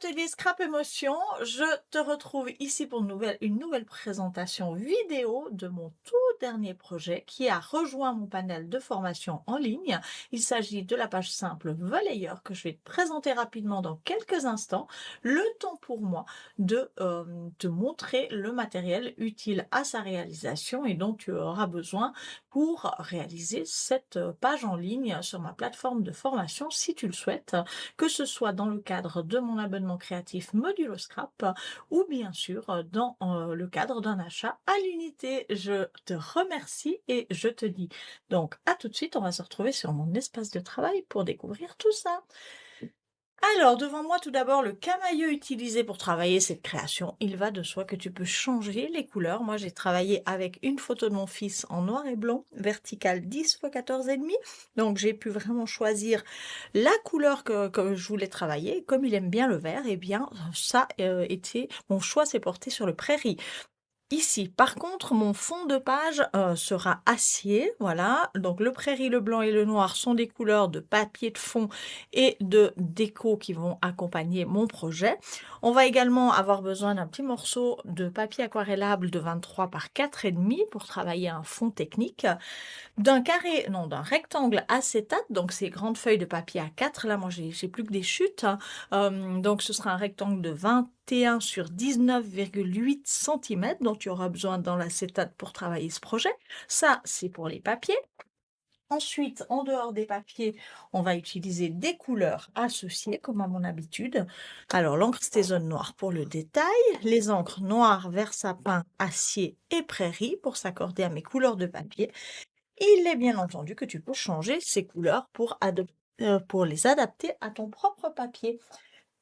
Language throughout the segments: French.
l'atelier Scrap Émotion, je te retrouve ici pour une nouvelle présentation vidéo de mon tout dernier projet qui a rejoint mon panel de formation en ligne. Il s'agit de la page simple Volleyeur que je vais te présenter rapidement dans quelques instants. Le temps pour moi de te montrer le matériel utile à sa réalisation et dont tu auras besoin pour réaliser cette page en ligne sur ma plateforme de formation si tu le souhaites, que ce soit dans le cadre de mon abonnement créatif Modulo Scrap ou bien sûr dans le cadre d'un achat à l'unité. Je te remercie et je te dis donc à tout de suite. On va se retrouver sur mon espace de travail pour découvrir tout ça. Alors, devant moi, tout d'abord, le camailleux utilisé pour travailler cette création. Il va de soi que tu peux changer les couleurs. Moi, j'ai travaillé avec une photo de mon fils en noir et blanc, verticale 10 x 14,5. Donc, j'ai pu vraiment choisir la couleur que je voulais travailler. Comme il aime bien le vert, eh bien, ça était, mon choix s'est porté sur le prairie. Ici, par contre, mon fond de page sera acier, voilà. Donc le prairie, le blanc et le noir sont des couleurs de papier de fond et de déco qui vont accompagner mon projet. On va également avoir besoin d'un petit morceau de papier aquarellable de 23 par 4,5 pour travailler un fond technique, d'un rectangle acétate, donc ces grandes feuilles de papier A4. Là, moi, j'ai plus que des chutes, hein. Donc ce sera un rectangle de 21 sur 19,8 cm dont tu auras besoin dans l'acétate pour travailler ce projet. Ça, c'est pour les papiers. Ensuite, en dehors des papiers, on va utiliser des couleurs associées, comme à mon habitude. Alors, l'encre Stézone noire pour le détail, les encres noires, vert sapin, acier et prairie pour s'accorder à mes couleurs de papier. Il est bien entendu que tu peux changer ces couleurs pour les adapter à ton propre papier.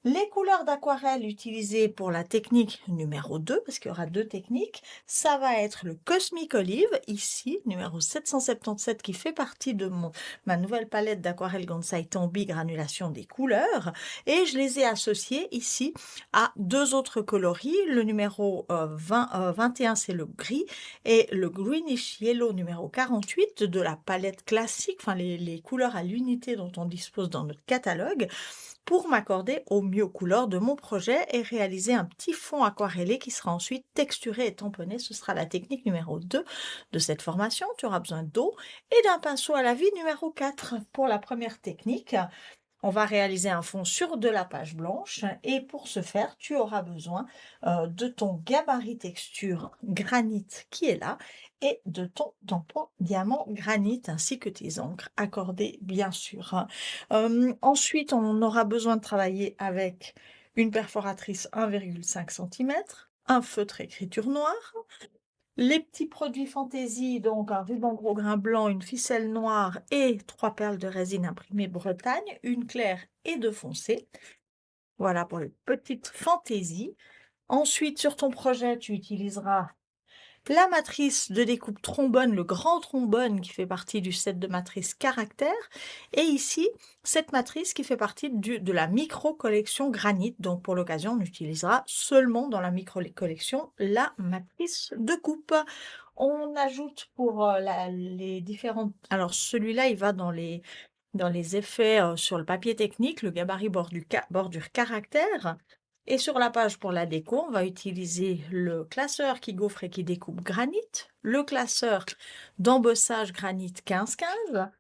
Les couleurs d'aquarelle utilisées pour la technique numéro 2, parce qu'il y aura 2 techniques, ça va être le Cosmic Olive, ici, numéro 777, qui fait partie de ma nouvelle palette d'aquarelle Gansai Tambi granulation des couleurs, et je les ai associés ici à 2 autres coloris. Le numéro 21, c'est le gris, et le Greenish Yellow numéro 48 de la palette classique, enfin les couleurs à l'unité dont on dispose dans notre catalogue, pour m'accorder au mieux aux couleurs de mon projet et réaliser un petit fond aquarellé qui sera ensuite texturé et tamponné. Ce sera la technique numéro 2 de cette formation. Tu auras besoin d'eau et d'un pinceau à la vie numéro 4 pour la première technique. On va réaliser un fond sur de la page blanche et pour ce faire, tu auras besoin de ton gabarit texture granit qui est là et de ton tampon diamant granit ainsi que tes encres accordées bien sûr. Ensuite, on aura besoin de travailler avec une perforatrice 1,5 cm, un feutre écriture noire, les petits produits fantaisie, donc un ruban gros grain blanc, une ficelle noire et 3 perles de résine imprimée Bretagne, une claire et 2 foncées. Voilà pour les petites fantaisies. Ensuite, sur ton projet, tu utiliseras la matrice de découpe trombone, le grand trombone qui fait partie du set de matrice caractère. Et ici, cette matrice qui fait partie de la micro-collection granit. Donc pour l'occasion, on utilisera seulement dans la micro-collection la matrice de coupe. On ajoute pour les différentes... Alors celui-là, il va dans les effets sur le papier technique, le gabarit bordure caractère. Et sur la page pour la déco, on va utiliser le classeur qui gaufre et qui découpe granit, le classeur d'embossage granit 1515.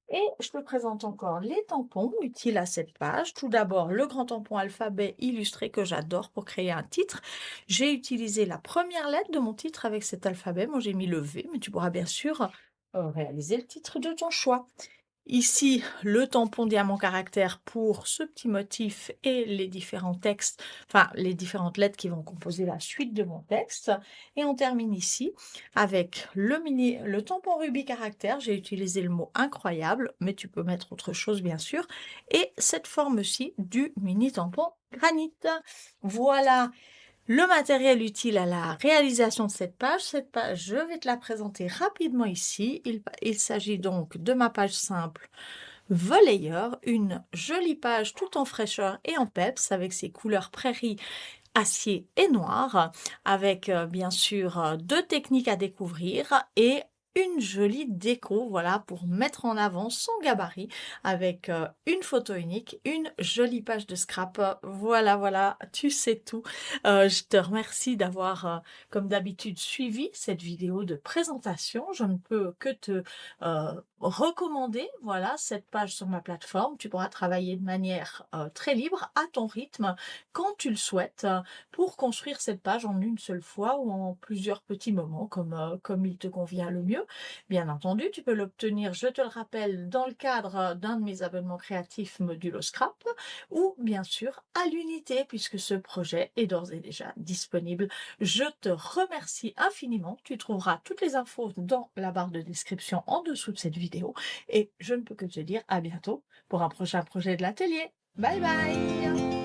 Et je te présente encore les tampons utiles à cette page. Tout d'abord, le grand tampon alphabet illustré que j'adore pour créer un titre. J'ai utilisé la première lettre de mon titre avec cet alphabet. Moi, j'ai mis le V, mais tu pourras bien sûr réaliser le titre de ton choix. Ici, le tampon diamant caractère pour ce petit motif et les différents textes, enfin les différentes lettres qui vont composer la suite de mon texte. Et on termine ici avec le tampon rubis caractère. J'ai utilisé le mot incroyable, mais tu peux mettre autre chose bien sûr. Et cette forme-ci du mini tampon granit. Voilà le matériel utile à la réalisation de cette page. Cette page, je vais te la présenter rapidement ici. Il s'agit donc de ma page simple Volleyeur, une jolie page tout en fraîcheur et en peps avec ses couleurs prairie, acier et noir, avec bien sûr 2 techniques à découvrir et une jolie déco, voilà, pour mettre en avant son gabarit avec, une photo unique, une jolie page de scrap. Voilà, voilà, tu sais tout. Je te remercie d'avoir, comme d'habitude, suivi cette vidéo de présentation. Je ne peux que te, recommander, voilà, cette page sur ma plateforme. Tu pourras travailler de manière, très libre, à ton rythme, quand tu le souhaites, pour construire cette page en une seule fois ou en plusieurs petits moments comme il te convient le mieux. Bien entendu, tu peux l'obtenir, je te le rappelle, dans le cadre d'un de mes abonnements créatifs modulo Scrap ou bien sûr à l'unité puisque ce projet est d'ores et déjà disponible. Je te remercie infiniment. Tu trouveras toutes les infos dans la barre de description en dessous de cette vidéo et je ne peux que te dire à bientôt pour un prochain projet de l'atelier. Bye bye!